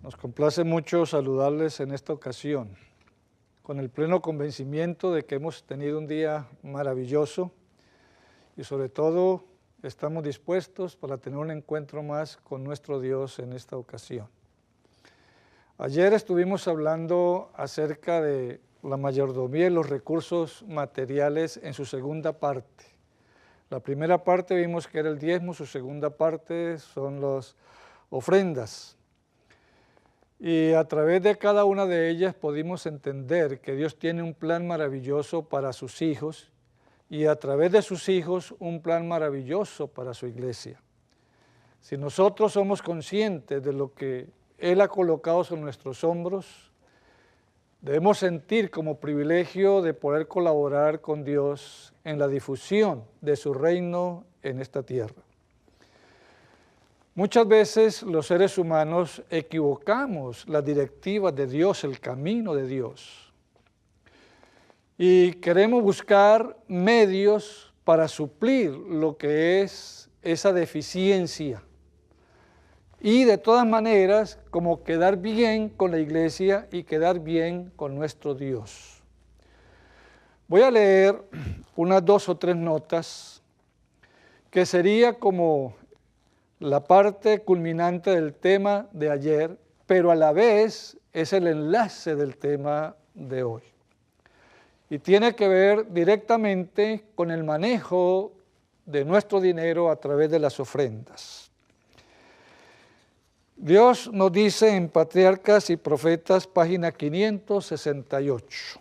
Nos complace mucho saludarles en esta ocasión, con el pleno convencimiento de que hemos tenido un día maravilloso y sobre todo estamos dispuestos para tener un encuentro más con nuestro Dios en esta ocasión. Ayer estuvimos hablando acerca de la mayordomía y los recursos materiales en su segunda parte. La primera parte vimos que era el diezmo, su segunda parte son las ofrendas. Y a través de cada una de ellas pudimos entender que Dios tiene un plan maravilloso para sus hijos y a través de sus hijos un plan maravilloso para su iglesia. Si nosotros somos conscientes de lo que Él ha colocado sobre nuestros hombros, debemos sentir como privilegio de poder colaborar con Dios en la difusión de su reino en esta tierra. Muchas veces los seres humanos equivocamos las directivas de Dios, el camino de Dios. Y queremos buscar medios para suplir lo que es esa deficiencia. Y de todas maneras, como quedar bien con la iglesia y quedar bien con nuestro Dios. Voy a leer unas 2 o 3 notas que sería como la parte culminante del tema de ayer, pero a la vez es el enlace del tema de hoy. Y tiene que ver directamente con el manejo de nuestro dinero a través de las ofrendas. Dios nos dice en Patriarcas y Profetas, página 568,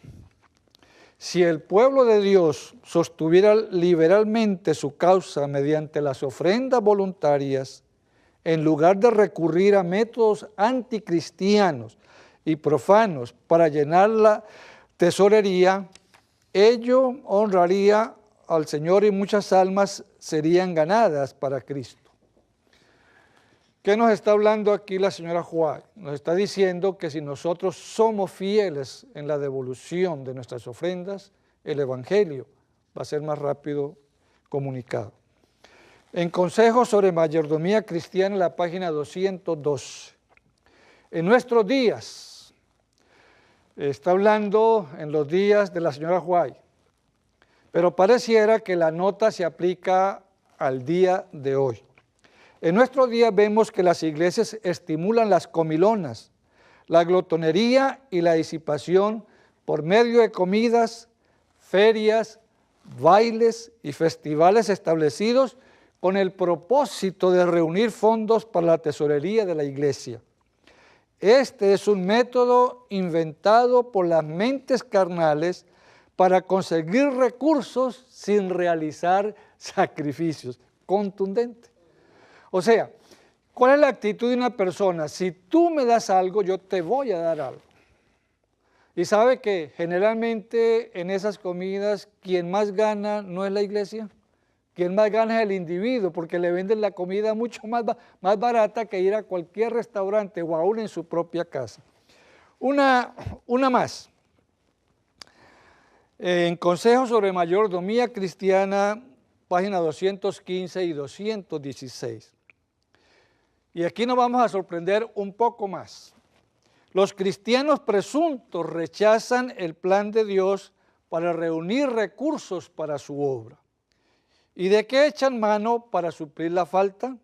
si el pueblo de Dios sostuviera liberalmente su causa mediante las ofrendas voluntarias, en lugar de recurrir a métodos anticristianos y profanos para llenar la tesorería, ello honraría al Señor y muchas almas serían ganadas para Cristo. ¿Qué nos está hablando aquí la señora Juárez? Nos está diciendo que si nosotros somos fieles en la devolución de nuestras ofrendas, el Evangelio va a ser más rápido comunicado. En Consejos sobre Mayordomía Cristiana, en la página 212. En nuestros días, está hablando en los días de la señora Juárez, pero pareciera que la nota se aplica al día de hoy. En nuestros días vemos que las iglesias estimulan las comilonas, la glotonería y la disipación por medio de comidas, ferias, bailes y festivales establecidos con el propósito de reunir fondos para la tesorería de la iglesia. Este es un método inventado por las mentes carnales para conseguir recursos sin realizar sacrificios. Contundente. O sea, ¿cuál es la actitud de una persona? Si tú me das algo, yo te voy a dar algo. Y sabe que generalmente en esas comidas, quien más gana no es la iglesia, quien más gana es el individuo, porque le venden la comida mucho más barata que ir a cualquier restaurante o aún en su propia casa. Una más. En Consejos sobre Mayordomía Cristiana, página 215 y 216. Y aquí nos vamos a sorprender un poco más. Los cristianos presuntos rechazan el plan de Dios para reunir recursos para su obra. ¿Y de qué echan mano para suplir la falta?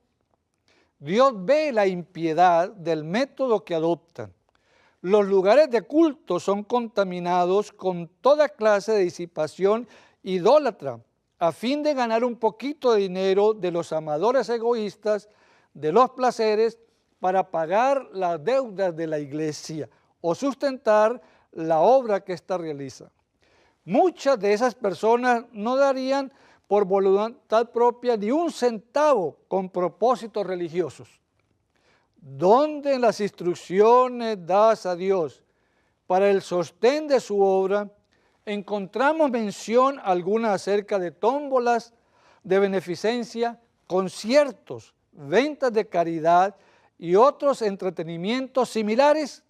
Dios ve la impiedad del método que adoptan. Los lugares de culto son contaminados con toda clase de disipación idólatra, a fin de ganar un poquito de dinero de los amadores egoístas, de los placeres, para pagar las deudas de la iglesia o sustentar la obra que ésta realiza. Muchas de esas personas no darían por voluntad propia ni un centavo con propósitos religiosos. ¿Dónde en las instrucciones das a Dios para el sostén de su obra encontramos mención alguna acerca de tómbolas de beneficencia, conciertos, ventas de caridad y otros entretenimientos similares?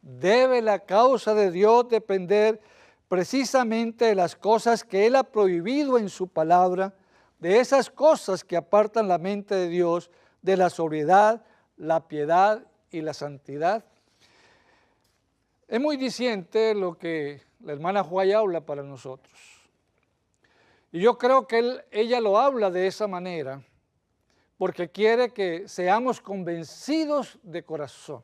¿Debe la causa de Dios depender precisamente de las cosas que Él ha prohibido en su palabra, de esas cosas que apartan la mente de Dios, de la sobriedad, la piedad y la santidad. Es muy diciente lo que la hermana Juay habla para nosotros. Y yo creo que ella lo habla de esa manera porque quiere que seamos convencidos de corazón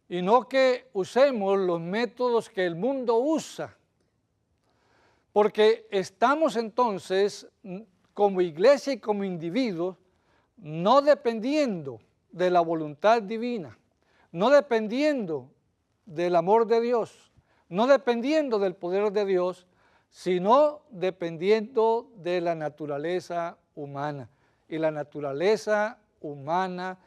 y no que usemos los métodos que el mundo usa, porque estamos entonces como iglesia y como individuos no dependiendo de la voluntad divina, no dependiendo del amor de Dios, no dependiendo del poder de Dios, sino dependiendo de la naturaleza humana. Y la naturaleza humana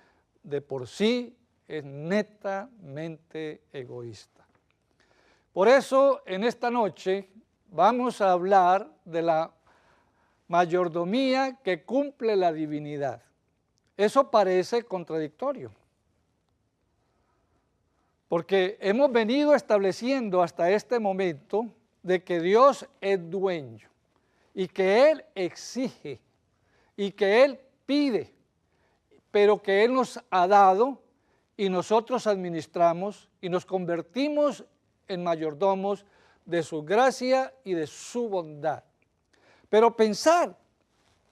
de por sí es netamente egoísta. Por eso, en esta noche vamos a hablar de la mayordomía que cumple la divinidad. Eso parece contradictorio, porque hemos venido estableciendo hasta este momento de que Dios es dueño y que Él exige y que Él pide, pero que Él nos ha dado y nosotros administramos y nos convertimos en mayordomos de su gracia y de su bondad. Pero pensar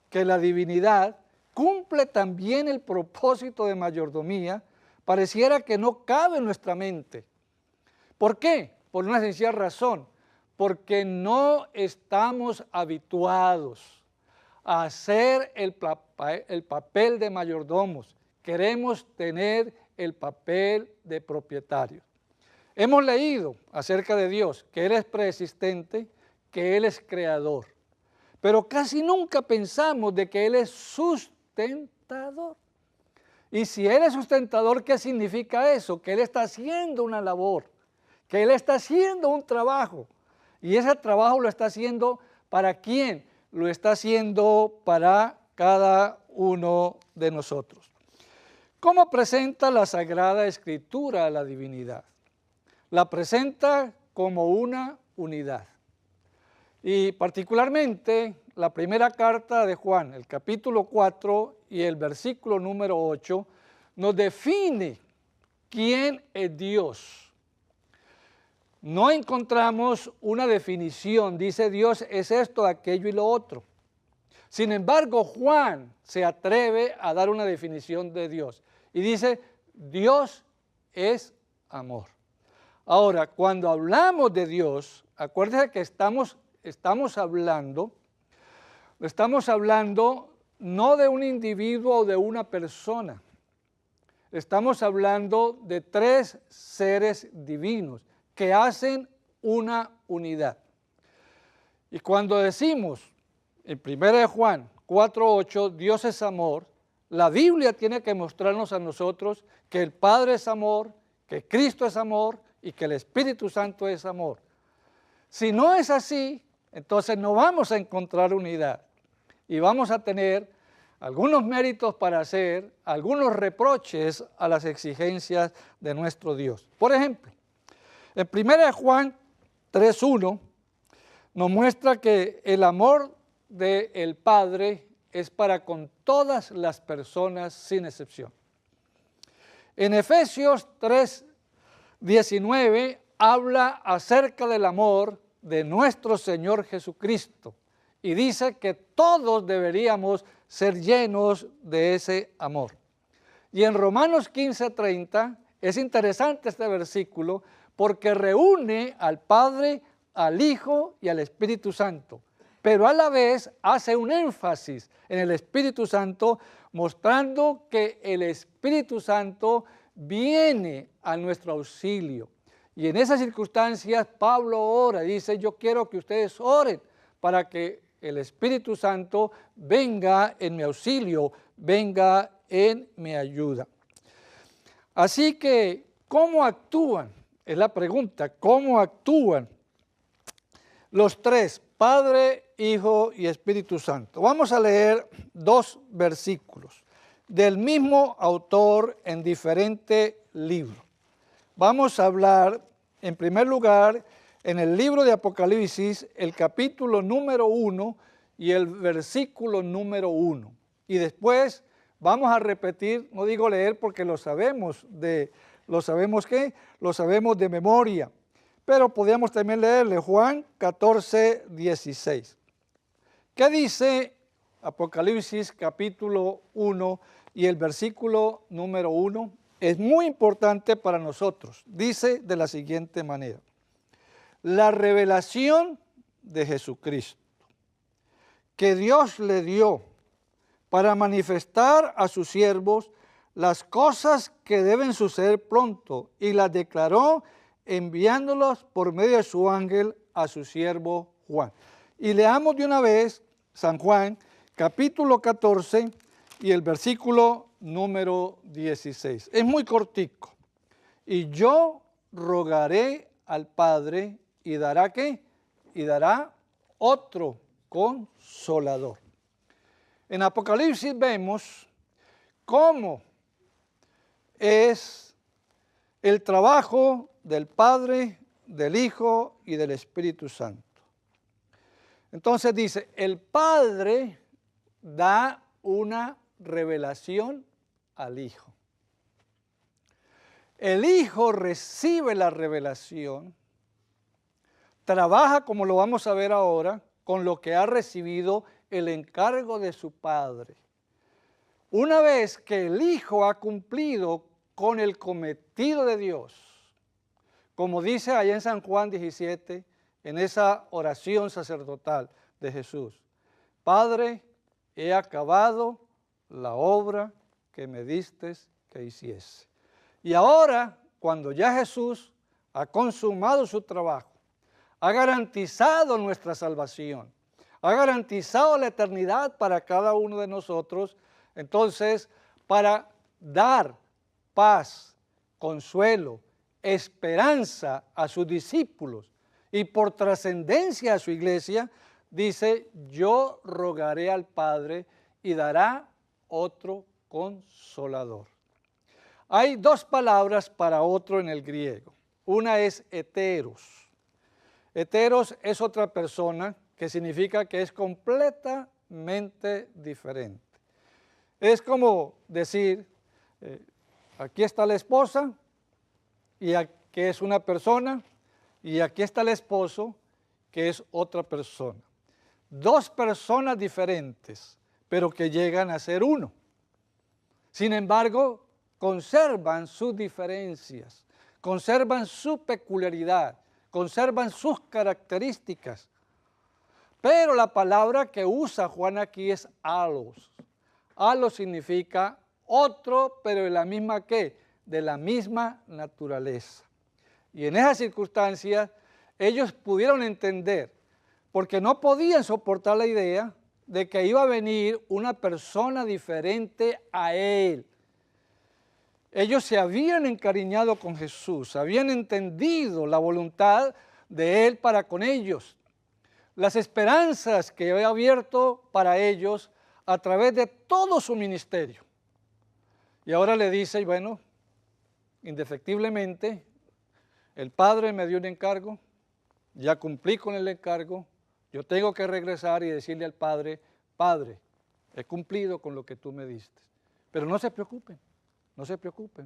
que la divinidad cumple también el propósito de mayordomía pareciera que no cabe en nuestra mente. ¿Por qué? Por una sencilla razón, porque no estamos habituados a hacer el papel de mayordomos. Queremos tener el papel de propietarios. Hemos leído acerca de Dios, que Él es preexistente, que Él es creador, pero casi nunca pensamos de que Él es sustentador. Y si Él es sustentador, ¿qué significa eso? Que Él está haciendo una labor, que Él está haciendo un trabajo, y ese trabajo lo está haciendo ¿para quién? Lo está haciendo para cada uno de nosotros. ¿Cómo presenta la Sagrada Escritura a la divinidad? La presenta como una unidad. Y particularmente la primera carta de Juan, el capítulo 4 y el versículo número 8, nos define quién es Dios. No encontramos una definición, dice Dios es esto, aquello y lo otro. Sin embargo, Juan se atreve a dar una definición de Dios y dice, Dios es amor. Ahora, cuando hablamos de Dios, acuérdense que estamos hablando no de un individuo o de una persona, estamos hablando de tres seres divinos que hacen una unidad. Y cuando decimos en 1 Juan 4:8, Dios es amor, la Biblia tiene que mostrarnos a nosotros que el Padre es amor, que Cristo es amor y que el Espíritu Santo es amor. Si no es así, entonces no vamos a encontrar unidad y vamos a tener algunos méritos para hacer algunos reproches a las exigencias de nuestro Dios. Por ejemplo, en 1 Juan 3:1 nos muestra que el amor del Padre es para con todas las personas sin excepción. En Efesios 3:19 habla acerca del amor de nuestro Señor Jesucristo y dice que todos deberíamos ser llenos de ese amor. Y en Romanos 15:30 es interesante este versículo porque reúne al Padre, al Hijo y al Espíritu Santo, pero a la vez hace un énfasis en el Espíritu Santo, mostrando que el Espíritu Santo viene a nuestro auxilio. Y en esas circunstancias Pablo ora, dice, yo quiero que ustedes oren para que el Espíritu Santo venga en mi auxilio, venga en mi ayuda. Así que, ¿cómo actúan? Es la pregunta, ¿cómo actúan los tres, Padre, Hijo y Espíritu Santo? Vamos a leer dos versículos del mismo autor en diferente libro. Vamos a hablar, en primer lugar, en el libro de Apocalipsis, el capítulo número 1 y el versículo número 1. Y después Vamos a repetir, no digo leer porque lo sabemos de memoria, pero podríamos también leerle Juan 14, 16. ¿Qué dice Apocalipsis capítulo 1 y el versículo número 1? Es muy importante para nosotros. Dice de la siguiente manera: la revelación de Jesucristo que Dios le dio para manifestar a sus siervos las cosas que deben suceder pronto, y las declaró enviándolos por medio de su ángel a su siervo Juan. Y leamos de una vez San Juan, capítulo 14 y el versículo número 16. Es muy cortico. Y yo rogaré al Padre y dará ¿qué? Y dará otro consolador. En Apocalipsis vemos cómo es el trabajo del Padre, del Hijo y del Espíritu Santo. Entonces dice, el Padre da una revelación al Hijo. El Hijo recibe la revelación, trabaja, como lo vamos a ver ahora, con lo que ha recibido el encargo de su Padre. Una vez que el Hijo ha cumplido con el cometido de Dios, como dice allá en San Juan 17, en esa oración sacerdotal de Jesús: Padre, he acabado la obra que me diste que hiciese. Y ahora, cuando ya Jesús ha consumado su trabajo, ha garantizado nuestra salvación, ha garantizado la eternidad para cada uno de nosotros, entonces, para dar paz, consuelo, esperanza a sus discípulos y por trascendencia a su iglesia, dice, yo rogaré al Padre y dará otro consolador. Hay dos palabras para otro en el griego. Una es heteros. Heteros es otra persona que significa que es completamente diferente. Es como decir, aquí está la esposa, y aquí es una persona, y aquí está el esposo, que es otra persona. Dos personas diferentes, pero que llegan a ser uno. Sin embargo, conservan sus diferencias, conservan su peculiaridad, conservan sus características. Pero la palabra que usa Juan aquí es alos. Alos significa otro, pero de la misma ¿qué? De la misma naturaleza. Y en esas circunstancias ellos pudieron entender, porque no podían soportar la idea de que iba a venir una persona diferente a él. Ellos se habían encariñado con Jesús, habían entendido la voluntad de él para con ellos, las esperanzas que había abierto para ellos a través de todo su ministerio. Y ahora le dice, bueno, indefectiblemente, el Padre me dio un encargo, ya cumplí con el encargo, yo tengo que regresar y decirle al Padre, Padre, he cumplido con lo que tú me diste. Pero no se preocupen,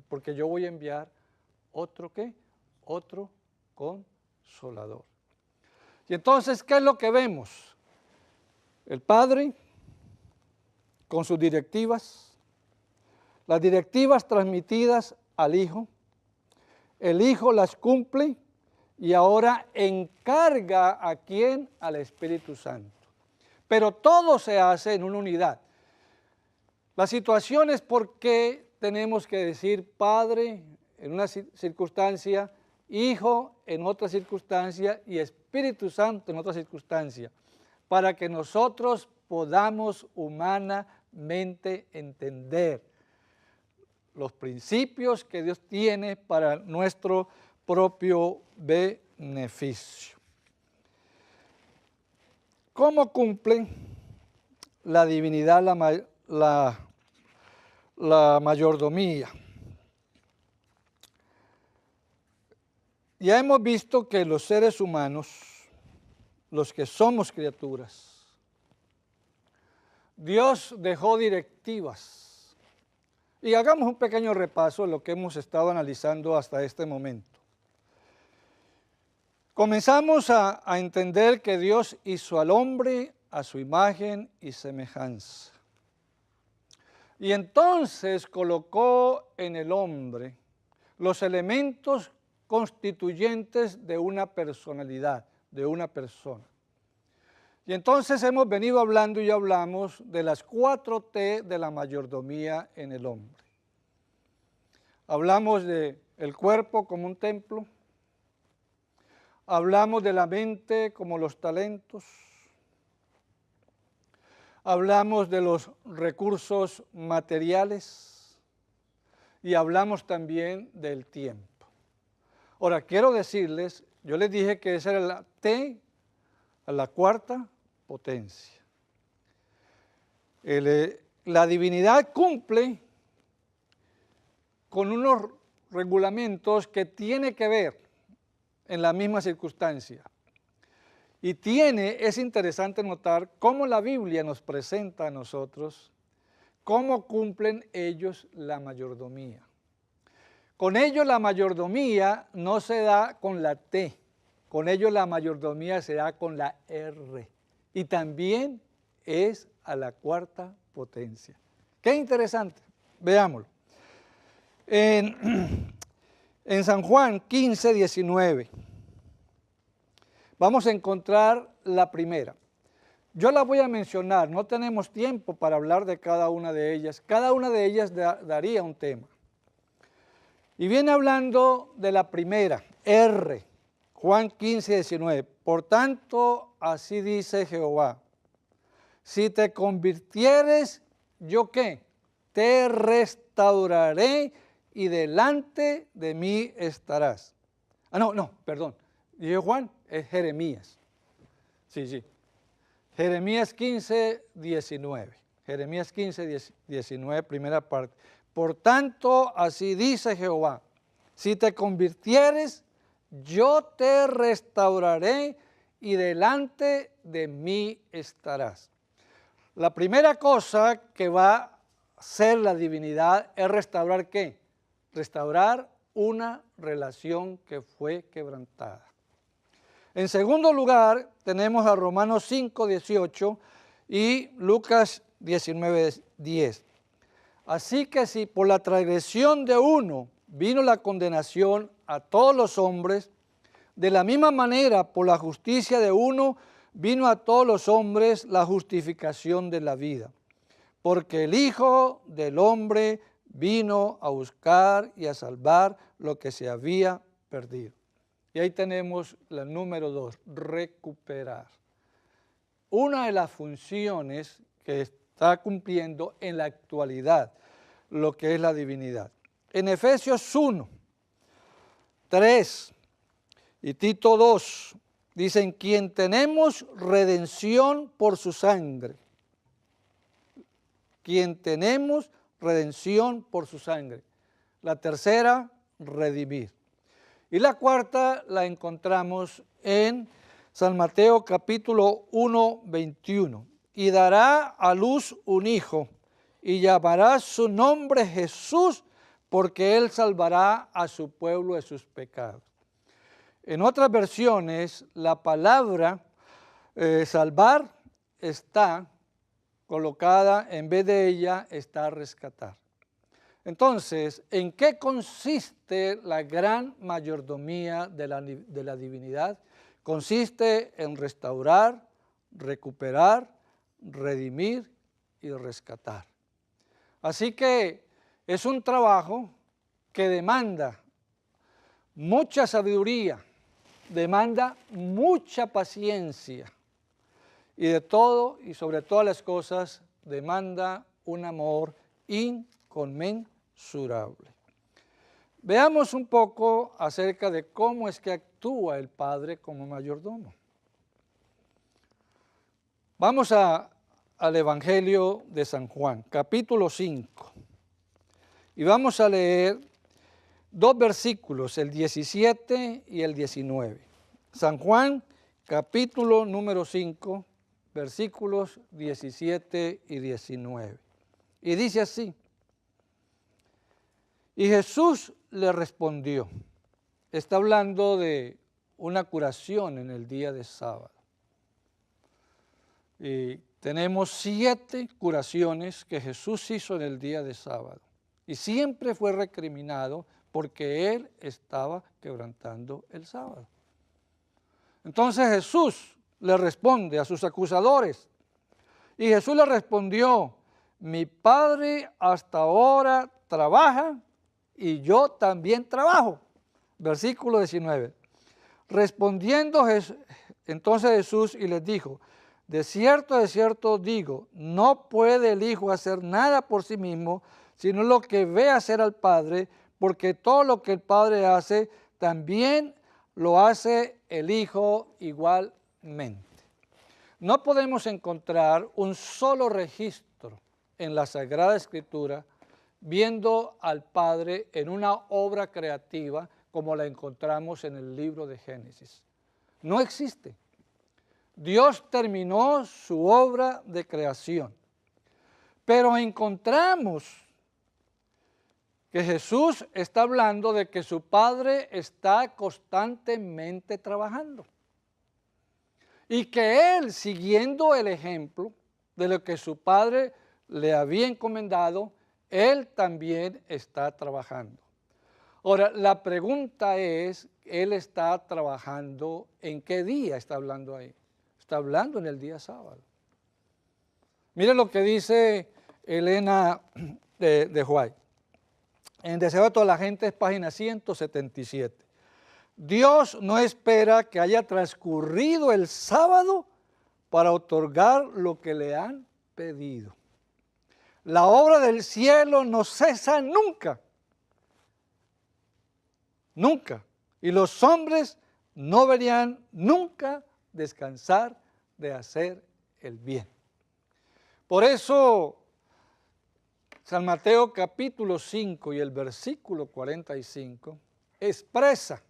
porque yo voy a enviar otro ¿qué? Otro consolador. Y entonces, ¿qué es lo que vemos? El Padre con sus directivas, las directivas transmitidas al Hijo, el Hijo las cumple y ahora encarga ¿a quién? Al Espíritu Santo. Pero todo se hace en una unidad. La situación es por qué tenemos que decir Padre en una circunstancia, Hijo en otra circunstancia y Espíritu Santo en otra circunstancia, para que nosotros podamos humanamente entender los principios que Dios tiene para nuestro propio beneficio. ¿Cómo cumple la divinidad la mayordomía? Ya hemos visto que los seres humanos, los que somos criaturas, Dios dejó directivas Y hagamos un pequeño repaso de lo que hemos estado analizando hasta este momento. Comenzamos a entender que Dios hizo al hombre a su imagen y semejanza. Y entonces colocó en el hombre los elementos constituyentes de una personalidad, de una persona. Y entonces hemos venido hablando y hablamos de las 4 T de la mayordomía en el hombre. Hablamos del cuerpo como un templo, hablamos de la mente como los talentos, hablamos de los recursos materiales y hablamos también del tiempo. Ahora, quiero decirles, yo les dije que esa era la T a la 4ª potencia. La divinidad cumple con unos regulamentos que tiene que ver en la misma circunstancia. Y es interesante notar cómo la Biblia nos presenta a nosotros cómo cumplen ellos la mayordomía. Con ellos la mayordomía no se da con la T, con ellos la mayordomía se da con la R. Y también es a la 4ª potencia. Qué interesante, veámoslo. En San Juan 15, 19, vamos a encontrar la primera. Yo la voy a mencionar, no tenemos tiempo para hablar de cada una de ellas. Cada una de ellas daría un tema. Y viene hablando de la primera, R, Juan 15, 19. Por tanto, así dice Jehová, si te convirtieres, ¿yo qué? Te restauraré y delante de mí estarás. Perdón. Dijo Juan, es Jeremías. Sí. Jeremías 15, 19. Jeremías 15, 19, primera parte. Por tanto, así dice Jehová, si te convirtieres, yo te restauraré y delante de mí estarás. La primera cosa que va a hacer la divinidad es restaurar ¿qué? Restaurar una relación que fue quebrantada. En segundo lugar, tenemos a Romanos 5, 18 y Lucas 19, 10. Así que si por la transgresión de uno vino la condenación a todos los hombres, de la misma manera por la justicia de uno vino a todos los hombres la justificación de la vida. Porque el Hijo del Hombre vino a buscar y a salvar lo que se había perdido. Y ahí tenemos el número 2, recuperar. Una de las funciones que está cumpliendo en la actualidad lo que es la divinidad. En Efesios 1, 3 y Tito 2, dicen, quien tenemos redención por su sangre. Quien tenemos redención por su sangre. La tercera, redimir. Y la cuarta la encontramos en San Mateo capítulo 1, 21. Y dará a luz un hijo, y llamará su nombre Jesús, porque él salvará a su pueblo de sus pecados. En otras versiones, la palabra salvar está colocada, en vez de ella está rescatar. Entonces, ¿en qué consiste la gran mayordomía de la divinidad? Consiste en restaurar, recuperar, redimir y rescatar. Así que es un trabajo que demanda mucha sabiduría, demanda mucha paciencia y de todo y sobre todas las cosas demanda un amor inconmensurable. Veamos un poco acerca de cómo es que actúa el Padre como mayordomo. Vamos al Evangelio de San Juan, capítulo 5, y vamos a leer 2 versículos, el 17 y el 19. San Juan, capítulo número 5, versículos 17 y 19. Y dice así, Y Jesús le respondió. Está hablando de una curación en el día de sábado. Y tenemos 7 curaciones que Jesús hizo en el día de sábado. Y siempre fue recriminado porque Él estaba quebrantando el sábado. Entonces Jesús le responde a sus acusadores. Y Jesús le respondió, mi Padre hasta ahora trabaja y yo también trabajo. Versículo 19. Respondiendo entonces Jesús y les dijo, de cierto digo, no puede el Hijo hacer nada por sí mismo, sino lo que ve hacer al Padre, porque todo lo que el Padre hace, también lo hace el Hijo igualmente. No podemos encontrar un solo registro en la Sagrada Escritura viendo al Padre en una obra creativa como la encontramos en el libro de Génesis. No existe. Dios terminó su obra de creación, pero encontramos que Jesús está hablando de que su Padre está constantemente trabajando y que Él, siguiendo el ejemplo de lo que su Padre le había encomendado, Él también está trabajando. Ahora, la pregunta es, ¿Él está trabajando en qué día está hablando ahí? Está hablando en el día sábado. Miren lo que dice Elena de White. En Deseo de toda la gente es página 177. Dios no espera que haya transcurrido el sábado para otorgar lo que le han pedido. La obra del cielo no cesa nunca. Nunca. Y los hombres no verían nunca descansar de hacer el bien. Por eso, San Mateo capítulo 5 y el versículo 45 expresa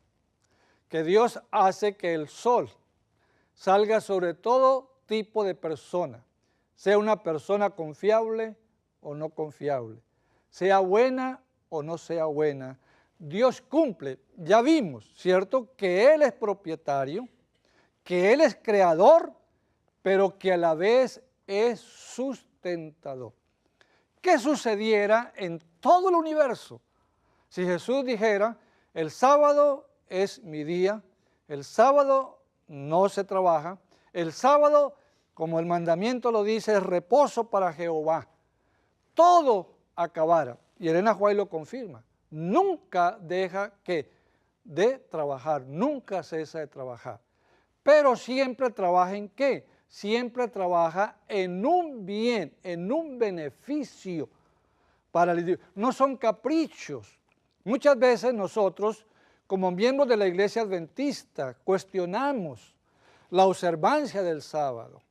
que Dios hace que el sol salga sobre todo tipo de persona, sea una persona confiable o no confiable, sea buena o no sea buena. Dios cumple, ya vimos, ¿cierto?, que Él es propietario, que Él es creador, pero que a la vez es sustentador. ¿Qué sucediera en todo el universo si Jesús dijera, el sábado es mi día, el sábado no se trabaja, el sábado, como el mandamiento lo dice, es reposo para Jehová? Todo acabara, y Elena White lo confirma, nunca deja de trabajar, nunca cesa de trabajar, pero siempre trabaja ¿en qué? Siempre trabaja en un bien, en un beneficio para el individuo. No son caprichos. Muchas veces nosotros, como miembros de la Iglesia Adventista, cuestionamos la observancia del sábado.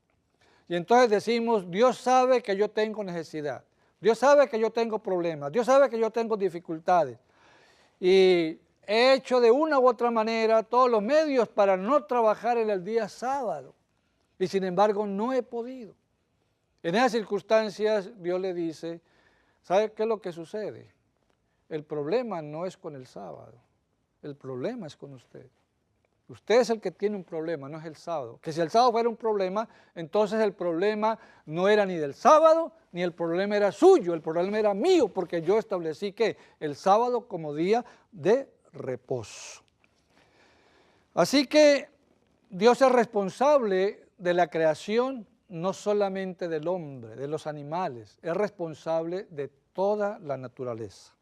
Y entonces decimos, Dios sabe que yo tengo necesidad, Dios sabe que yo tengo problemas, Dios sabe que yo tengo dificultades. Y he hecho de una u otra manera todos los medios para no trabajar en el día sábado. Y sin embargo no he podido. En esas circunstancias Dios le dice, ¿sabe qué es lo que sucede? El problema no es con el sábado, el problema es con usted. Usted es el que tiene un problema, no es el sábado. Que si el sábado fuera un problema, entonces el problema no era ni del sábado, ni el problema era suyo, el problema era mío, porque yo establecí que el sábado como día de reposo. Así que Dios es responsable de la creación, no solamente del hombre, de los animales, es responsable de toda la naturaleza.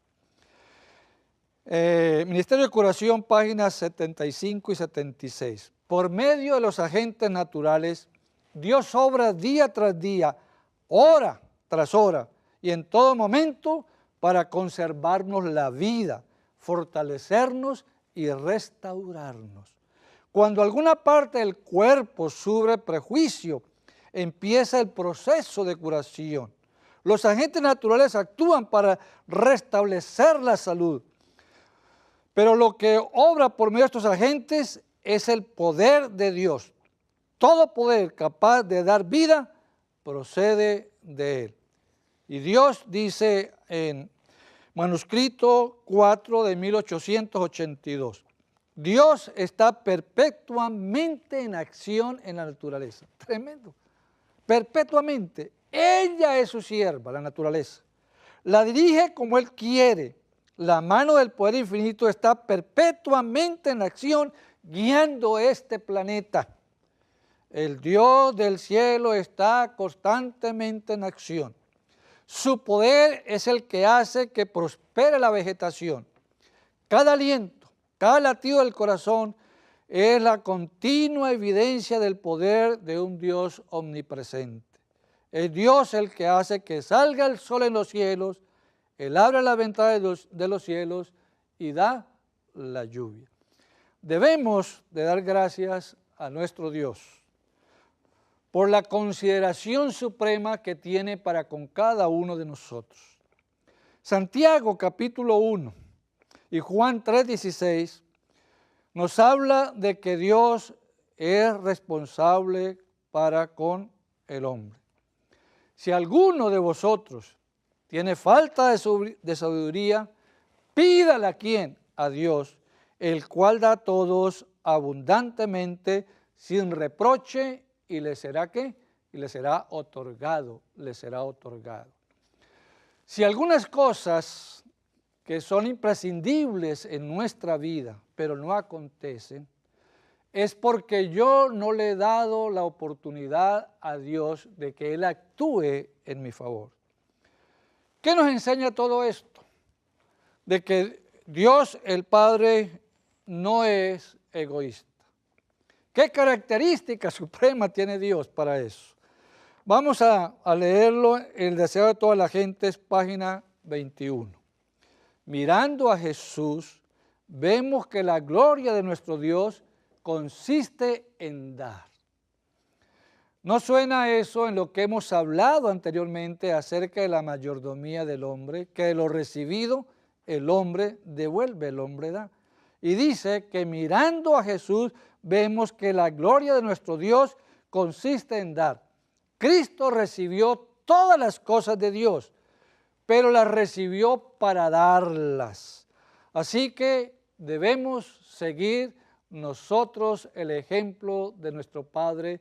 Ministerio de Curación, páginas 75 y 76. Por medio de los agentes naturales, Dios obra día tras día, hora tras hora, y en todo momento para conservarnos la vida, fortalecernos y restaurarnos. Cuando alguna parte del cuerpo sufre prejuicio, empieza el proceso de curación. Los agentes naturales actúan para restablecer la salud. Pero lo que obra por medio de estos agentes es el poder de Dios. Todo poder capaz de dar vida procede de Él. Y Dios dice en manuscrito 4 de 1882. Dios está perpetuamente en acción en la naturaleza. Tremendo. Perpetuamente. Ella es su sierva, la naturaleza. La dirige como Él quiere. La mano del poder infinito está perpetuamente en acción, guiando este planeta. El Dios del cielo está constantemente en acción. Su poder es el que hace que prospere la vegetación. Cada aliento, cada latido del corazón es la continua evidencia del poder de un Dios omnipresente. Es Dios el que hace que salga el sol en los cielos, Él abre la ventana de los cielos y da la lluvia. Debemos de dar gracias a nuestro Dios por la consideración suprema que tiene para con cada uno de nosotros. Santiago capítulo 1 y Juan 3:16 nos habla de que Dios es responsable para con el hombre. Si alguno de vosotros tiene falta de sabiduría, pídala a quién, a Dios, el cual da a todos abundantemente, sin reproche, y le será ¿qué? Y le será otorgado, le será otorgado. Si algunas cosas que son imprescindibles en nuestra vida, pero no acontecen, es porque yo no le he dado la oportunidad a Dios de que Él actúe en mi favor. ¿Qué nos enseña todo esto? De que Dios el Padre no es egoísta. ¿Qué característica suprema tiene Dios para eso? Vamos a leerlo, El deseo de toda la gente, es página 21. Mirando a Jesús, vemos que la gloria de nuestro Dios consiste en dar. ¿No suena eso en lo que hemos hablado anteriormente acerca de la mayordomía del hombre? Que de lo recibido el hombre devuelve, el hombre da. Y dice que mirando a Jesús vemos que la gloria de nuestro Dios consiste en dar. Cristo recibió todas las cosas de Dios, pero las recibió para darlas. Así que debemos seguir nosotros el ejemplo de nuestro Padre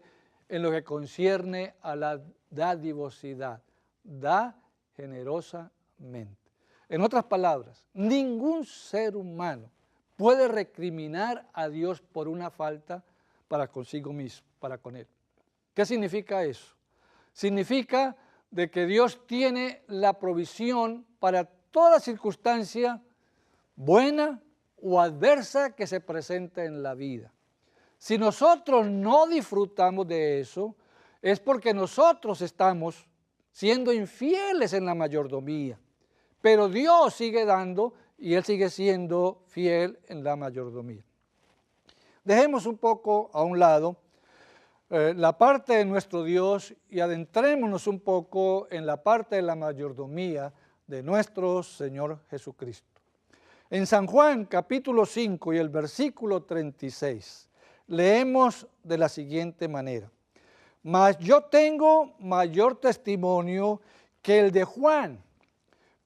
en lo que concierne a la dadivosidad. Da generosamente. En otras palabras, ningún ser humano puede recriminar a Dios por una falta para consigo mismo, para con Él. ¿Qué significa eso? Significa de que Dios tiene la provisión para toda circunstancia buena o adversa que se presente en la vida. Si nosotros no disfrutamos de eso, es porque nosotros estamos siendo infieles en la mayordomía. Pero Dios sigue dando y Él sigue siendo fiel en la mayordomía. Dejemos un poco a un lado la parte de nuestro Dios y adentrémonos un poco en la parte de la mayordomía de nuestro Señor Jesucristo. En San Juan capítulo 5 y el versículo 36 leemos de la siguiente manera: mas yo tengo mayor testimonio que el de Juan,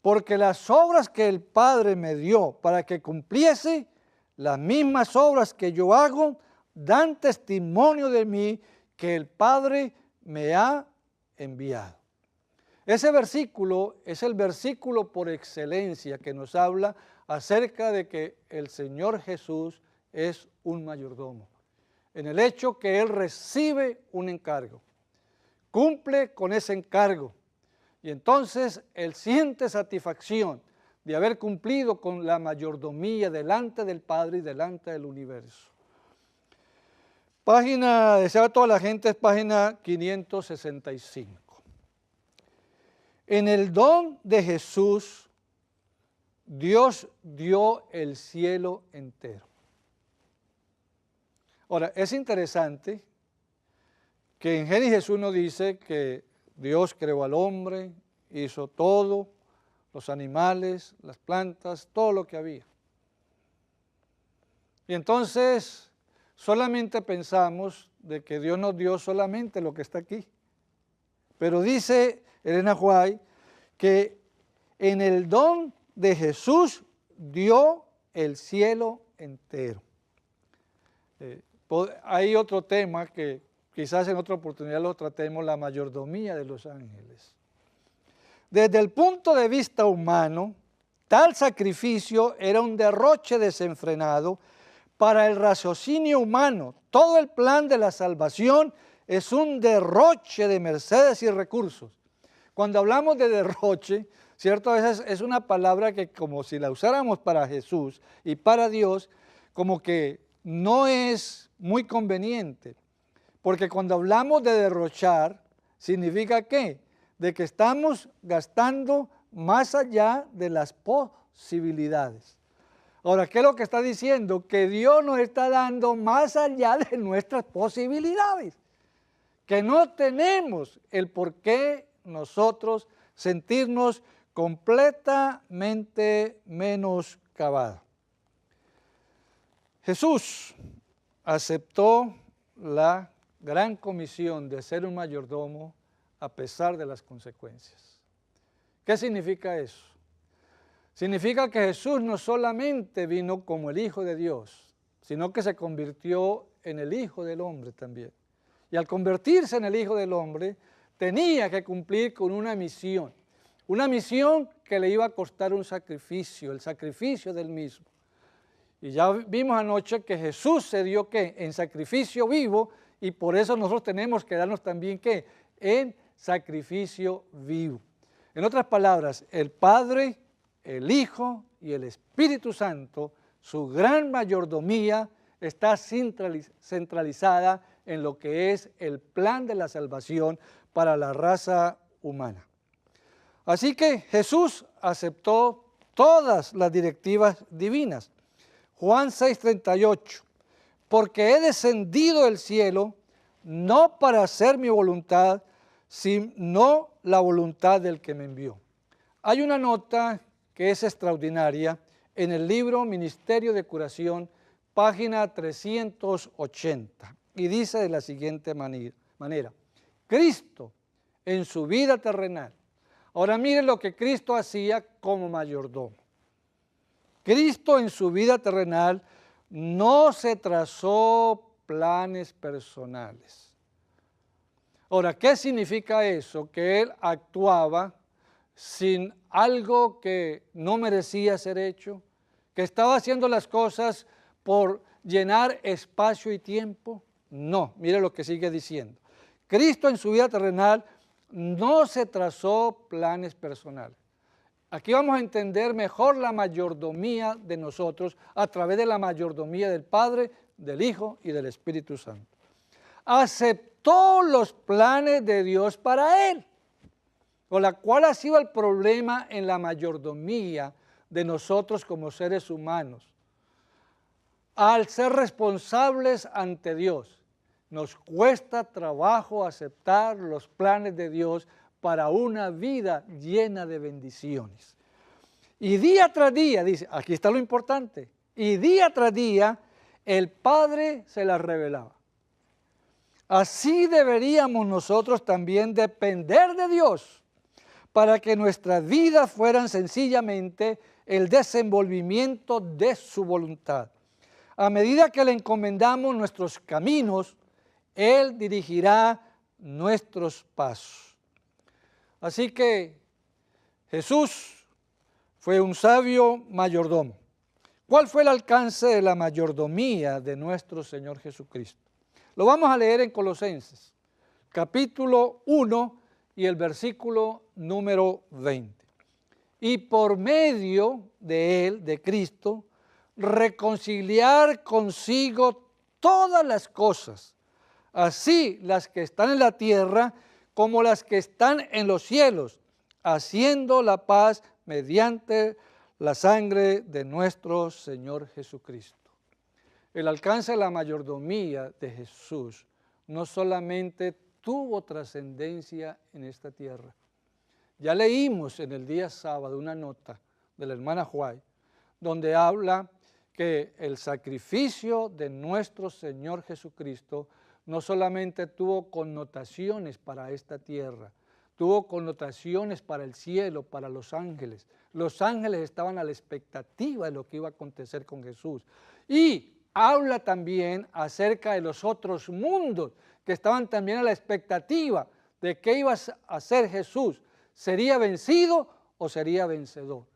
porque las obras que el Padre me dio para que cumpliese, las mismas obras que yo hago, dan testimonio de mí que el Padre me ha enviado. Ese versículo es el versículo por excelencia que nos habla acerca de que el Señor Jesús es un mayordomo, en el hecho que Él recibe un encargo, cumple con ese encargo, y entonces Él siente satisfacción de haber cumplido con la mayordomía delante del Padre y delante del universo. Página, desea toda la gente, es página 565. En el don de Jesús, Dios dio el cielo entero. Ahora, es interesante que en Génesis 1 dice que Dios creó al hombre, hizo todo, los animales, las plantas, todo lo que había. Y entonces solamente pensamos de que Dios nos dio solamente lo que está aquí. Pero dice Elena White que en el don de Jesús dio el cielo entero. Hay otro tema que quizás en otra oportunidad lo tratemos, la mayordomía de los ángeles. Desde el punto de vista humano, tal sacrificio era un derroche desenfrenado para el raciocinio humano. Todo el plan de la salvación es un derroche de mercedes y recursos. Cuando hablamos de derroche, ¿cierto? A veces es una palabra que como si la usáramos para Jesús y para Dios, como que no es muy conveniente. Porque cuando hablamos de derrochar, ¿significa qué? De que estamos gastando más allá de las posibilidades. Ahora, ¿qué es lo que está diciendo? Que Dios nos está dando más allá de nuestras posibilidades. Que no tenemos el por qué nosotros sentirnos completamente menoscabados. Jesús aceptó la gran comisión de ser un mayordomo a pesar de las consecuencias. ¿Qué significa eso? Significa que Jesús no solamente vino como el Hijo de Dios, sino que se convirtió en el Hijo del Hombre también. Y al convertirse en el Hijo del Hombre, tenía que cumplir con una misión que le iba a costar un sacrificio, el sacrificio del mismo. Y ya vimos anoche que Jesús se dio ¿qué? En sacrificio vivo, y por eso nosotros tenemos que darnos también ¿qué? En sacrificio vivo. En otras palabras, el Padre, el Hijo y el Espíritu Santo, su gran mayordomía está centralizada en lo que es el plan de la salvación para la raza humana. Así que Jesús aceptó todas las directivas divinas. Juan 6:38, porque he descendido del cielo no para hacer mi voluntad, sino la voluntad del que me envió. Hay una nota que es extraordinaria en el libro Ministerio de Curación, página 380, y dice de la siguiente manera, Cristo en su vida terrenal. Ahora miren lo que Cristo hacía como mayordomo. Cristo en su vida terrenal no se trazó planes personales. Ahora, ¿qué significa eso? Que Él actuaba sin algo que no merecía ser hecho, que estaba haciendo las cosas por llenar espacio y tiempo. No, mire lo que sigue diciendo. Cristo en su vida terrenal no se trazó planes personales. Aquí vamos a entender mejor la mayordomía de nosotros a través de la mayordomía del Padre, del Hijo y del Espíritu Santo. Aceptó los planes de Dios para él, con la cual ha sido el problema en la mayordomía de nosotros como seres humanos. Al ser responsables ante Dios, nos cuesta trabajo aceptar los planes de Dios para una vida llena de bendiciones. Y día tras día, dice, aquí está lo importante, y día tras día el Padre se las revelaba. Así deberíamos nosotros también depender de Dios para que nuestras vidas fueran sencillamente el desenvolvimiento de su voluntad. A medida que le encomendamos nuestros caminos, Él dirigirá nuestros pasos. Así que Jesús fue un sabio mayordomo. ¿Cuál fue el alcance de la mayordomía de nuestro Señor Jesucristo? Lo vamos a leer en Colosenses, capítulo 1 y el versículo número 20. Y por medio de Él, de Cristo, reconciliar consigo todas las cosas, así las que están en la tierra como las que están en los cielos, haciendo la paz mediante la sangre de nuestro Señor Jesucristo. El alcance de la mayordomía de Jesús no solamente tuvo trascendencia en esta tierra. Ya leímos en el día sábado una nota de la hermana White, donde habla que el sacrificio de nuestro Señor Jesucristo no solamente tuvo connotaciones para esta tierra, tuvo connotaciones para el cielo, para los ángeles. Los ángeles estaban a la expectativa de lo que iba a acontecer con Jesús. Y habla también acerca de los otros mundos que estaban también a la expectativa de qué iba a hacer Jesús. ¿Sería vencido o sería vencedor?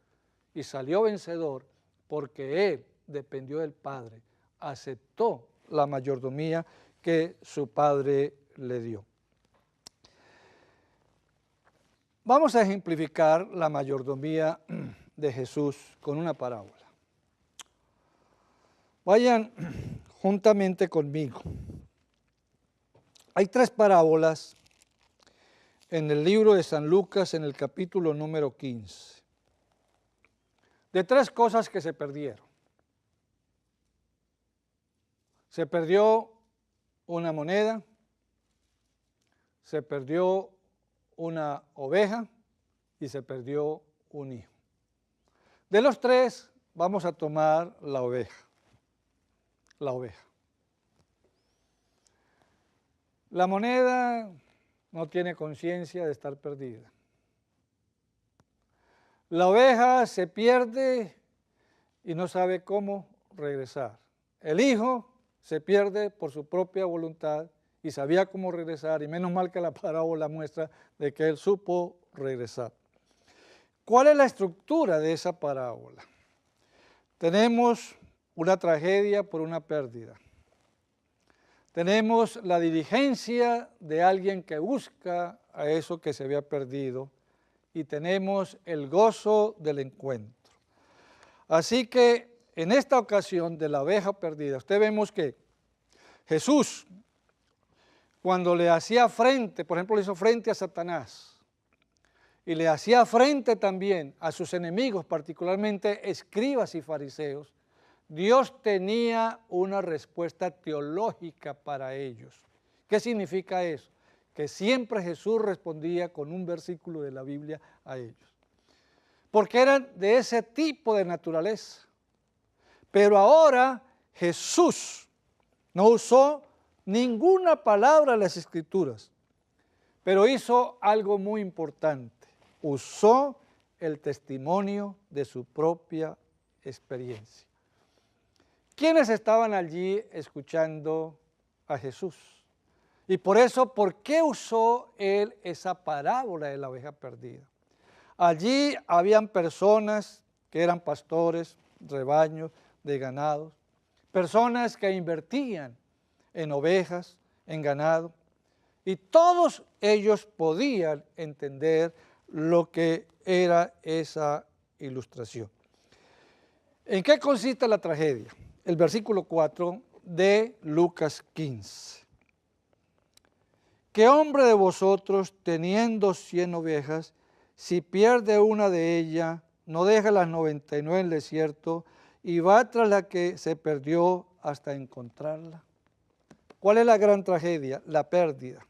Y salió vencedor porque él dependió del Padre, aceptó la mayordomía que su Padre le dio. Vamos a ejemplificar la mayordomía de Jesús con una parábola. Vayan juntamente conmigo. Hay 3 parábolas en el libro de San Lucas, en el capítulo número 15, de 3 cosas que se perdieron. Se perdió una moneda, se perdió una oveja y se perdió un hijo. De los 3 vamos a tomar la oveja. La oveja. La moneda no tiene conciencia de estar perdida. La oveja se pierde y no sabe cómo regresar. El hijo se pierde por su propia voluntad y sabía cómo regresar, y menos mal que la parábola muestra de que él supo regresar. ¿Cuál es la estructura de esa parábola? Tenemos una tragedia por una pérdida. Tenemos la diligencia de alguien que busca a eso que se había perdido, y tenemos el gozo del encuentro. Así que en esta ocasión de la oveja perdida, usted vemos que Jesús, cuando le hacía frente, por ejemplo, le hizo frente a Satanás, y le hacía frente también a sus enemigos, particularmente escribas y fariseos, Dios tenía una respuesta teológica para ellos. ¿Qué significa eso? Que siempre Jesús respondía con un versículo de la Biblia a ellos, porque eran de ese tipo de naturaleza. Pero ahora Jesús no usó ninguna palabra de las Escrituras, pero hizo algo muy importante. Usó el testimonio de su propia experiencia. ¿Quiénes estaban allí escuchando a Jesús? Y por eso, ¿por qué usó él esa parábola de la oveja perdida? Allí habían personas que eran pastores, rebaños de ganados, personas que invertían en ovejas, en ganado, y todos ellos podían entender lo que era esa ilustración. ¿En qué consiste la tragedia? El versículo 4 de Lucas 15. ¿Qué hombre de vosotros, teniendo 100 ovejas, si pierde una de ellas, no deja las 99 en el desierto y va tras la que se perdió hasta encontrarla? ¿Cuál es la gran tragedia? La pérdida.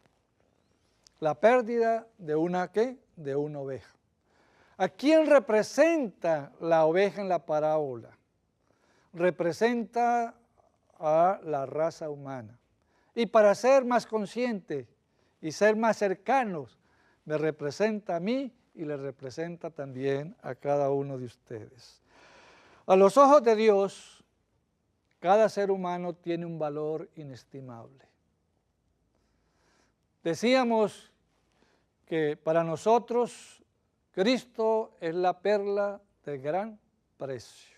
La pérdida de una ¿qué? De una oveja. ¿A quién representa la oveja en la parábola? Representa a la raza humana. Y para ser más conscientes y ser más cercanos, me representa a mí y le representa también a cada uno de ustedes. A los ojos de Dios, cada ser humano tiene un valor inestimable. Decíamos que para nosotros Cristo es la perla de gran precio.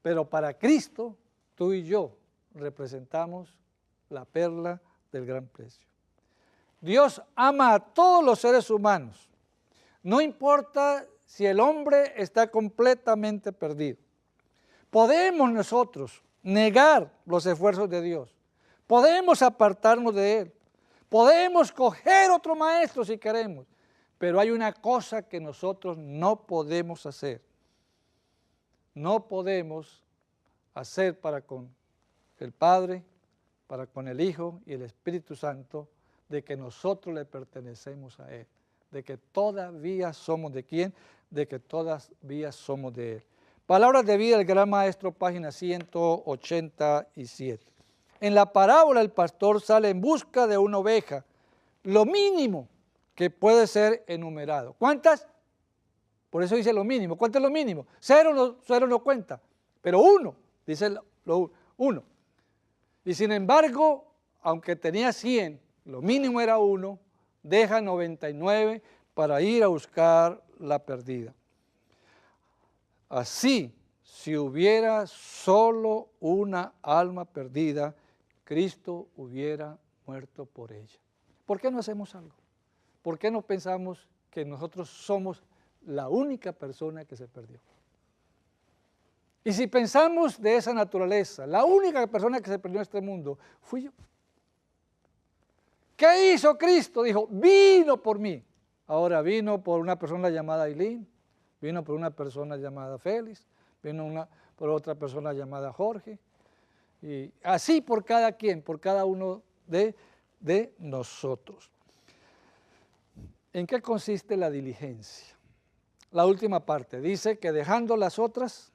Pero para Cristo, tú y yo representamos la perla del gran precio. Dios ama a todos los seres humanos. No importa si el hombre está completamente perdido. Podemos nosotros negar los esfuerzos de Dios. Podemos apartarnos de Él. Podemos coger otro maestro si queremos. Pero hay una cosa que nosotros no podemos hacer. No podemos hacer para con el Padre, para con el Hijo y el Espíritu Santo, de que nosotros le pertenecemos a Él, de que todavía somos de quién, de que todavía somos de Él. Palabras de vida del Gran Maestro, página 187. En la parábola el pastor sale en busca de una oveja, lo mínimo que puede ser enumerado. ¿Cuántas? Por eso dice lo mínimo. ¿Cuánto es lo mínimo? Cero no cuenta, pero uno, dice uno. Y sin embargo, aunque tenía 100, lo mínimo era uno, deja 99 para ir a buscar la perdida. Así, si hubiera solo una alma perdida, Cristo hubiera muerto por ella. ¿Por qué no hacemos algo? ¿Por qué no pensamos que nosotros somos la única persona que se perdió? Y si pensamos de esa naturaleza, la única persona que se perdió en este mundo fui yo. ¿Qué hizo Cristo? Dijo, vino por mí. Ahora vino por una persona llamada Ailín, vino por una persona llamada Félix, vino por otra persona llamada Jorge, y así por cada quien, por cada uno de nosotros. ¿En qué consiste la diligencia? La última parte dice que dejando las otras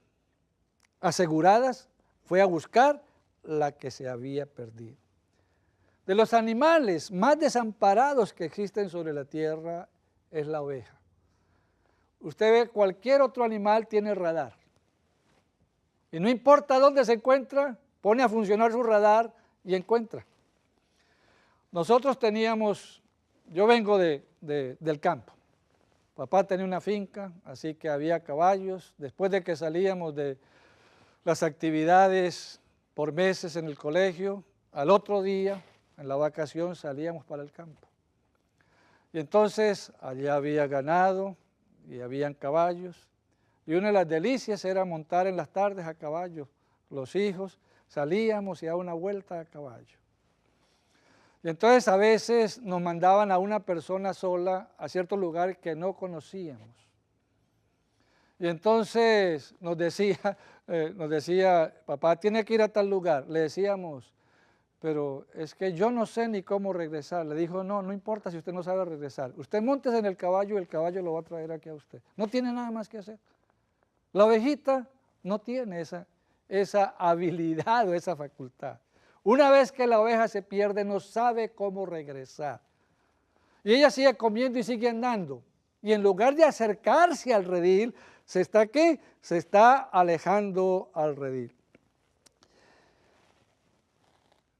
aseguradas, fue a buscar la que se había perdido. De los animales más desamparados que existen sobre la tierra es la oveja. Usted ve, cualquier otro animal tiene radar. Y no importa dónde se encuentra, pone a funcionar su radar y encuentra. Nosotros teníamos, yo vengo del campo. Papá tenía una finca, así que había caballos. Después de que salíamos de las actividades por meses en el colegio, al otro día, en la vacación, salíamos para el campo. Y entonces allá había ganado y habían caballos. Y una de las delicias era montar en las tardes a caballo. Los hijos salíamos y a una vuelta a caballo. Y entonces a veces nos mandaban a una persona sola a cierto lugar que no conocíamos. Y entonces nos decía, papá, tiene que ir a tal lugar. Le decíamos, pero es que yo no sé ni cómo regresar. Le dijo, no importa si usted no sabe regresar. Usted móntese en el caballo y el caballo lo va a traer aquí a usted. No tiene nada más que hacer. La ovejita no tiene esa habilidad o esa facultad. Una vez que la oveja se pierde, no sabe cómo regresar. Y ella sigue comiendo y sigue andando. Y en lugar de acercarse al redil, se está alejando al redil.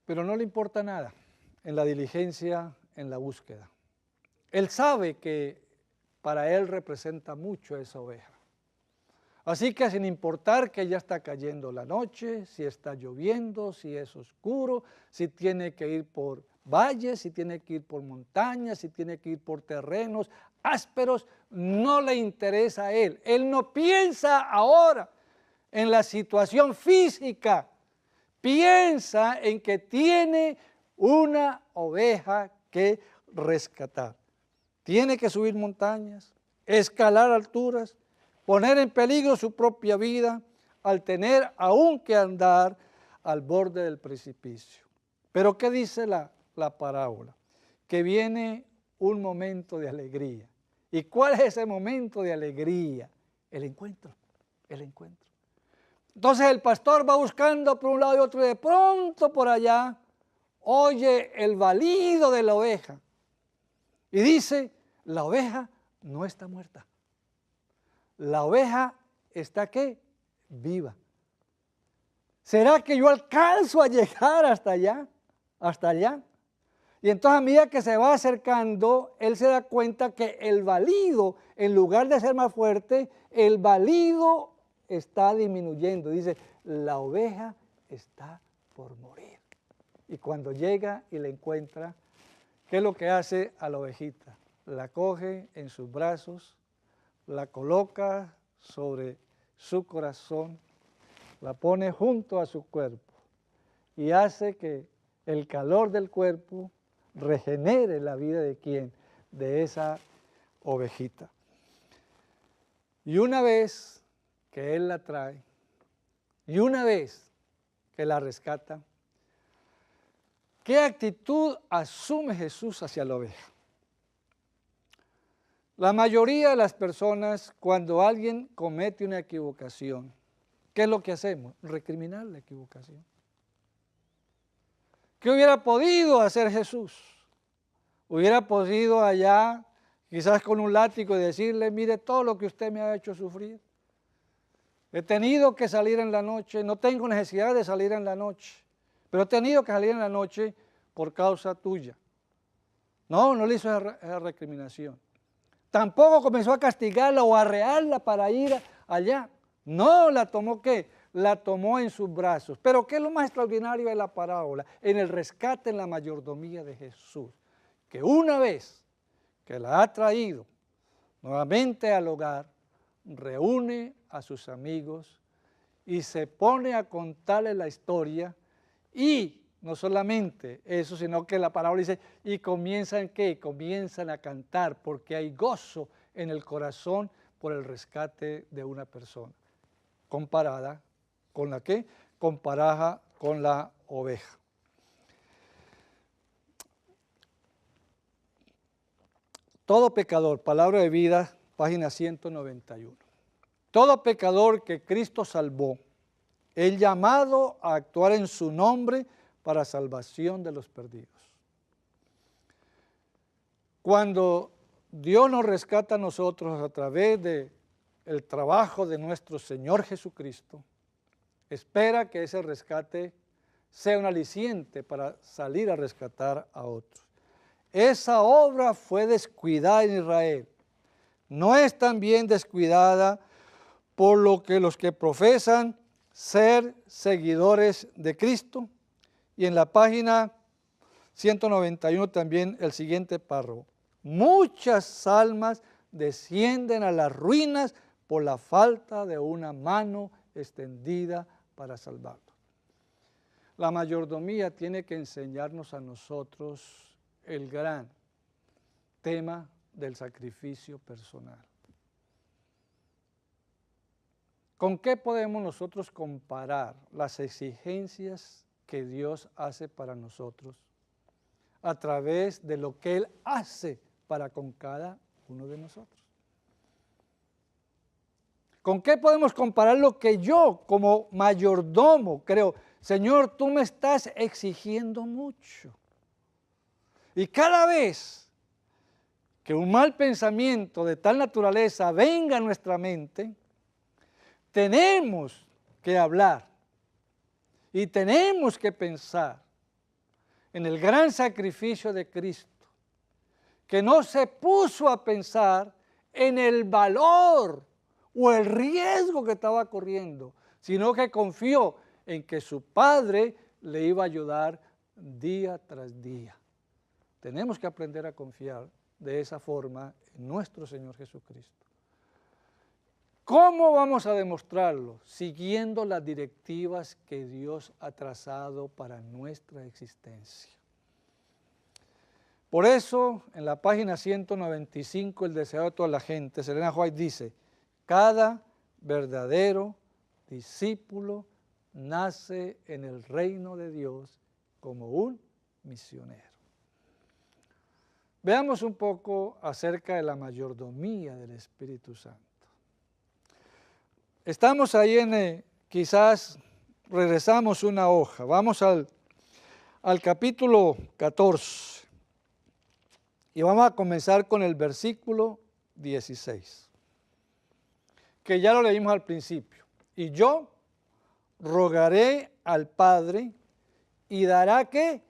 Pero no le importa nada en la diligencia, en la búsqueda. Él sabe que para él representa mucho esa oveja. Así que sin importar que ya está cayendo la noche, si está lloviendo, si es oscuro, si tiene que ir por valles, si tiene que ir por montañas, si tiene que ir por terrenos ásperos, no le interesa a él. Él no piensa ahora en la situación física, piensa en que tiene una oveja que rescatar. Tiene que subir montañas, escalar alturas, poner en peligro su propia vida al tener aún que andar al borde del precipicio. Pero ¿qué dice la parábola? Que viene un momento de alegría. ¿Y cuál es ese momento de alegría? El encuentro, el encuentro. Entonces el pastor va buscando por un lado y otro y de pronto por allá oye el balido de la oveja y dice, la oveja no está muerta. La oveja está, ¿qué? Viva. ¿Será que yo alcanzo a llegar hasta allá? Hasta allá. Y entonces a medida que se va acercando, él se da cuenta que el balido, en lugar de ser más fuerte, el balido está disminuyendo. Dice, la oveja está por morir. Y cuando llega y la encuentra, ¿qué es lo que hace a la ovejita? La coge en sus brazos, la coloca sobre su corazón, la pone junto a su cuerpo y hace que el calor del cuerpo regenere la vida de quién, de esa ovejita. Y una vez que él la trae, y una vez que la rescata, ¿qué actitud asume Jesús hacia la oveja? La mayoría de las personas, cuando alguien comete una equivocación, ¿qué es lo que hacemos? Recriminar la equivocación. ¿Qué hubiera podido hacer Jesús? Hubiera podido allá, quizás con un látigo, y decirle, mire todo lo que usted me ha hecho sufrir. He tenido que salir en la noche, no tengo necesidad de salir en la noche, pero he tenido que salir en la noche por causa tuya. No, no le hizo esa recriminación. Tampoco comenzó a castigarla o a arrearla para ir allá. No, la tomó ¿qué? La tomó en sus brazos. Pero ¿qué es lo más extraordinario de la parábola? En el rescate, en la mayordomía de Jesús. Que una vez que la ha traído nuevamente al hogar, reúne a sus amigos y se pone a contarle la historia y no solamente eso, sino que la parábola dice, y comienzan ¿qué? Comienzan a cantar porque hay gozo en el corazón por el rescate de una persona. Comparada con la ¿qué? Comparada con la oveja. Todo pecador, palabra de vida, página 191. Todo pecador que Cristo salvó, es llamado a actuar en su nombre para salvación de los perdidos. Cuando Dios nos rescata a nosotros a través del trabajo de nuestro Señor Jesucristo, espera que ese rescate sea un aliciente para salir a rescatar a otros. Esa obra fue descuidada en Israel. No es también descuidada por lo que los que profesan ser seguidores de Cristo. Y en la página 191 también el siguiente párrafo. Muchas almas descienden a las ruinas por la falta de una mano extendida para salvarlos. La mayordomía tiene que enseñarnos a nosotros el gran tema del sacrificio personal. ¿Con qué podemos nosotros comparar las exigencias que Dios hace para nosotros a través de lo que Él hace para con cada uno de nosotros? ¿Con qué podemos comparar lo que yo como mayordomo creo? Señor, tú me estás exigiendo mucho. Y cada vez que un mal pensamiento de tal naturaleza venga a nuestra mente, tenemos que hablar y tenemos que pensar en el gran sacrificio de Cristo, que no se puso a pensar en el valor o el riesgo que estaba corriendo, sino que confió en que su Padre le iba a ayudar día tras día. Tenemos que aprender a confiar de esa forma en nuestro Señor Jesucristo. ¿Cómo vamos a demostrarlo? Siguiendo las directivas que Dios ha trazado para nuestra existencia. Por eso, en la página 195, el deseo de toda la gente, Serena White dice, cada verdadero discípulo nace en el reino de Dios como un misionero. Veamos un poco acerca de la mayordomía del Espíritu Santo. Estamos ahí quizás regresamos una hoja, vamos al capítulo 14 y vamos a comenzar con el versículo 16, que ya lo leímos al principio. Y yo rogaré al Padre y dará ¿qué?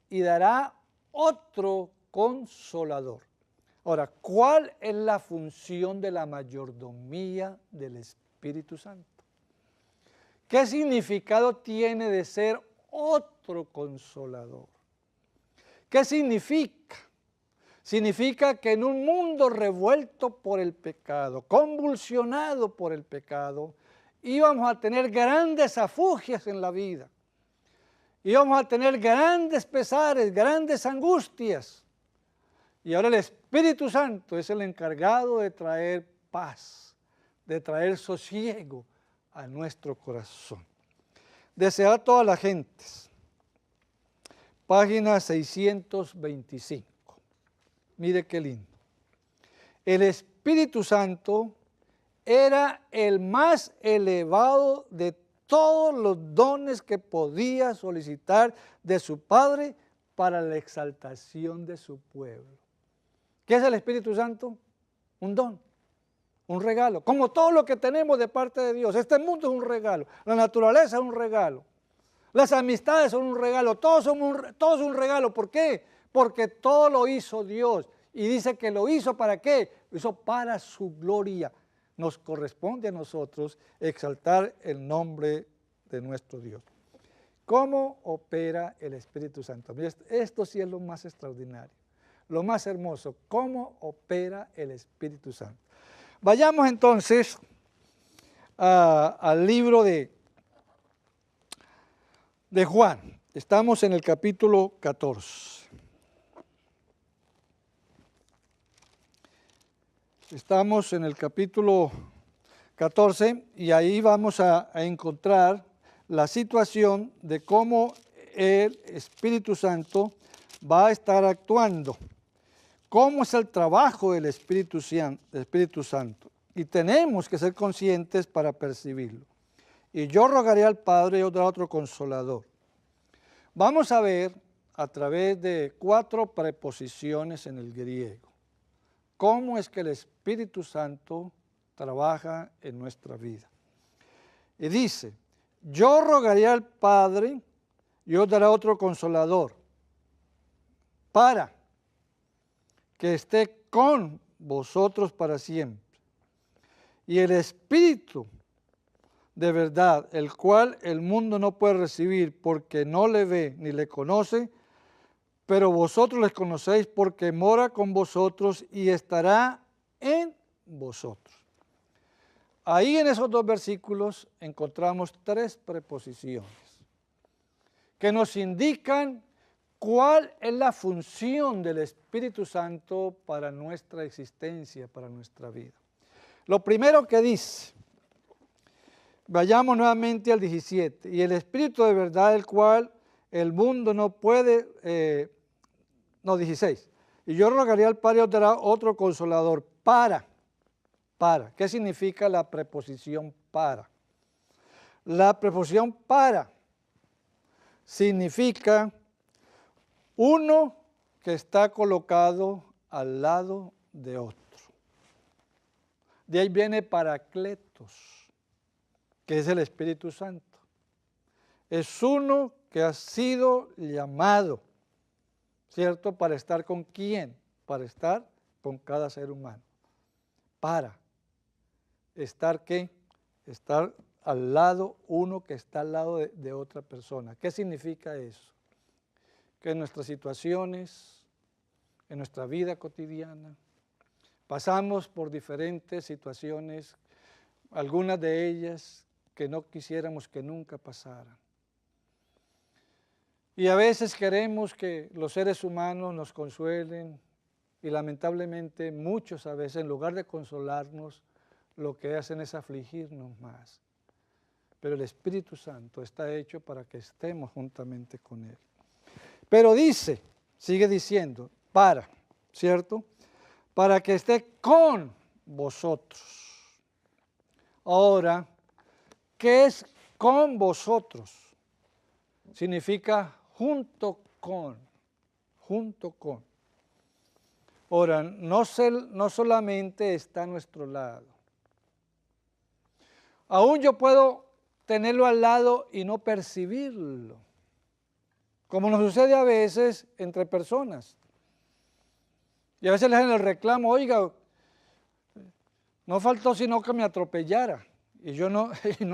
Y dará otro Consolador. Ahora, ¿cuál es la función de la mayordomía del Espíritu Santo? ¿Qué significado tiene de ser otro Consolador? ¿Qué significa? Significa que en un mundo revuelto por el pecado, convulsionado por el pecado, íbamos a tener grandes afugias en la vida. Íbamos a tener grandes pesares, grandes angustias. Y ahora el Espíritu Santo es el encargado de traer paz, de traer sosiego a nuestro corazón. Desea a todas las gentes. Página 625. Mire qué lindo. El Espíritu Santo era el más elevado de todos los dones que podía solicitar de su Padre para la exaltación de su pueblo. ¿Qué es el Espíritu Santo? Un don, un regalo, como todo lo que tenemos de parte de Dios. Este mundo es un regalo, la naturaleza es un regalo, las amistades son un regalo, todo es un regalo. ¿Por qué? Porque todo lo hizo Dios. Y dice que lo hizo ¿para qué? Lo hizo para su gloria. Nos corresponde a nosotros exaltar el nombre de nuestro Dios. ¿Cómo opera el Espíritu Santo? Esto sí es lo más extraordinario, lo más hermoso. ¿Cómo opera el Espíritu Santo? Vayamos entonces al libro de Juan. Estamos en el capítulo 14. Estamos en el capítulo 14 y ahí vamos a encontrar la situación de cómo el Espíritu Santo va a estar actuando, cómo es el trabajo del Espíritu Santo. Y tenemos que ser conscientes para percibirlo. Y yo rogaré al Padre y os dará otro consolador. Vamos a ver a través de 4 preposiciones en el griego cómo es que el Espíritu Santo trabaja en nuestra vida. Y dice, yo rogaré al Padre y os dará otro consolador para que esté con vosotros para siempre. Y el Espíritu de verdad, el cual el mundo no puede recibir porque no le ve ni le conoce, pero vosotros les conocéis porque mora con vosotros y estará en vosotros. Ahí en esos 2 versículos encontramos 3 preposiciones que nos indican cuál es la función del Espíritu Santo para nuestra existencia, para nuestra vida. Lo primero que dice, vayamos nuevamente al 17, y el Espíritu de verdad, el cual el mundo no puede, 16, y yo rogaré al Padre y os dará otro consolador para. ¿Qué significa la preposición para? La preposición para significa uno que está colocado al lado de otro. De ahí viene Paracletos, que es el Espíritu Santo. Es uno que ha sido llamado, ¿cierto? ¿Para estar con quién? Para estar con cada ser humano. Para estar, ¿qué? Estar al lado, uno que está al lado de otra persona. ¿Qué significa eso? Que en nuestras situaciones, en nuestra vida cotidiana, pasamos por diferentes situaciones, algunas de ellas que no quisiéramos que nunca pasaran. Y a veces queremos que los seres humanos nos consuelen y lamentablemente muchos a veces en lugar de consolarnos lo que hacen es afligirnos más. Pero el Espíritu Santo está hecho para que estemos juntamente con Él. Pero dice, sigue diciendo, para, ¿cierto? Para que esté con vosotros. Ahora, ¿qué es con vosotros? Significa junto con, junto con. Ahora, no solamente está a nuestro lado. Aún yo puedo tenerlo al lado y no percibirlo, como nos sucede a veces entre personas. Y a veces les hacen el reclamo, oiga, no faltó sino que me atropellara, y yo no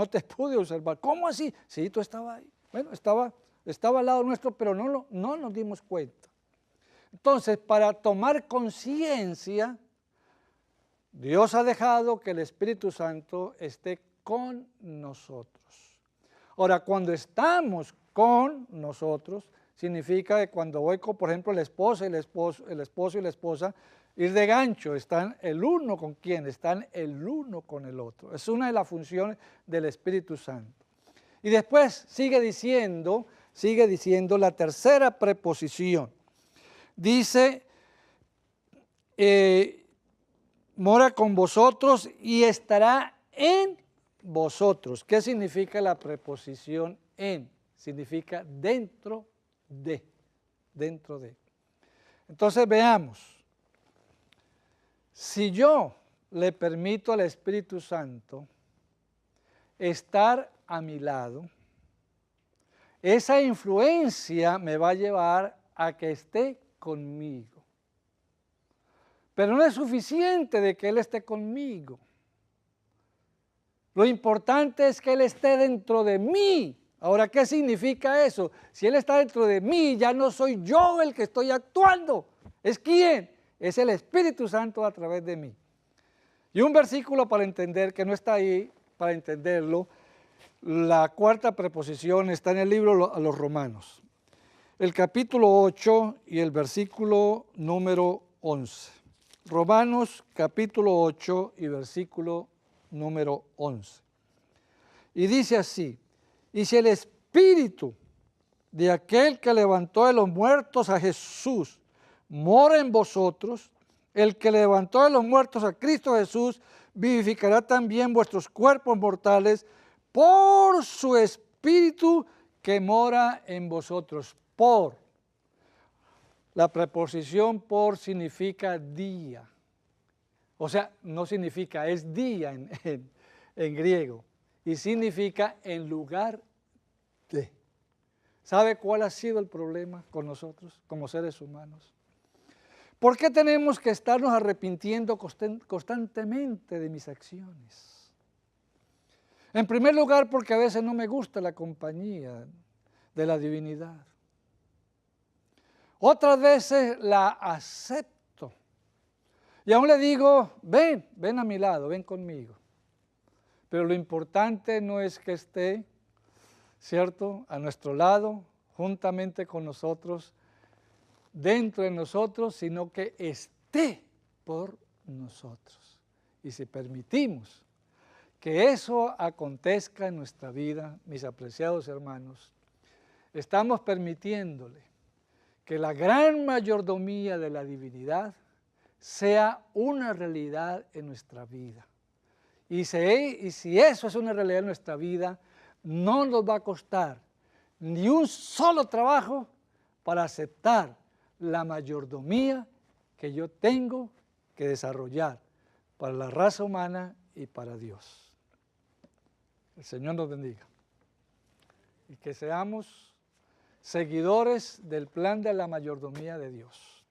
te pude observar. ¿Cómo así? Sí, tú estabas ahí. Bueno, estaba al lado nuestro, pero no nos dimos cuenta. Entonces, para tomar conciencia, Dios ha dejado que el Espíritu Santo esté con nosotros. Ahora, cuando estamos con nosotros, significa que cuando voy con, por ejemplo, el esposo y la esposa, ir de gancho, están el uno con quien, están el uno con el otro. Es una de las funciones del Espíritu Santo. Y después sigue diciendo la tercera preposición. Dice, mora con vosotros y estará en vosotros. ¿Qué significa la preposición en? Significa dentro de. dentro de. Entonces veamos, si yo le permito al Espíritu Santo estar a mi lado, esa influencia me va a llevar a que esté conmigo. Pero no es suficiente de que Él esté conmigo. Lo importante es que Él esté dentro de mí. Ahora, ¿qué significa eso? Si Él está dentro de mí, ya no soy yo el que estoy actuando. ¿Es quién? Es el Espíritu Santo a través de mí. Y un versículo para entender, que no está ahí, para entenderlo, la cuarta preposición está en el libro a los Romanos. El capítulo 8 y el versículo número 11. Romanos capítulo 8 y versículo número 11. Y dice así, y si el Espíritu de aquel que levantó de los muertos a Jesús mora en vosotros, el que levantó de los muertos a Cristo Jesús vivificará también vuestros cuerpos mortales por su Espíritu que mora en vosotros. Por. La preposición por significa día. O sea, no significa, es día en griego. Y significa en lugar de. ¿Sabe cuál ha sido el problema con nosotros como seres humanos? ¿Por qué tenemos que estarnos arrepintiendo constantemente de mis acciones? En primer lugar, porque a veces no me gusta la compañía de la divinidad. Otras veces la acepto. Y aún le digo, ven a mi lado, ven conmigo. Pero lo importante no es que esté, ¿cierto?, a nuestro lado, juntamente con nosotros, dentro de nosotros, sino que esté por nosotros. Y si permitimos que eso acontezca en nuestra vida, mis apreciados hermanos, estamos permitiéndole que la gran mayordomía de la divinidad sea una realidad en nuestra vida. Y si eso es una realidad en nuestra vida, no nos va a costar ni un solo trabajo para aceptar la mayordomía que yo tengo que desarrollar para la raza humana y para Dios. El Señor nos bendiga. Y que seamos seguidores del plan de la mayordomía de Dios.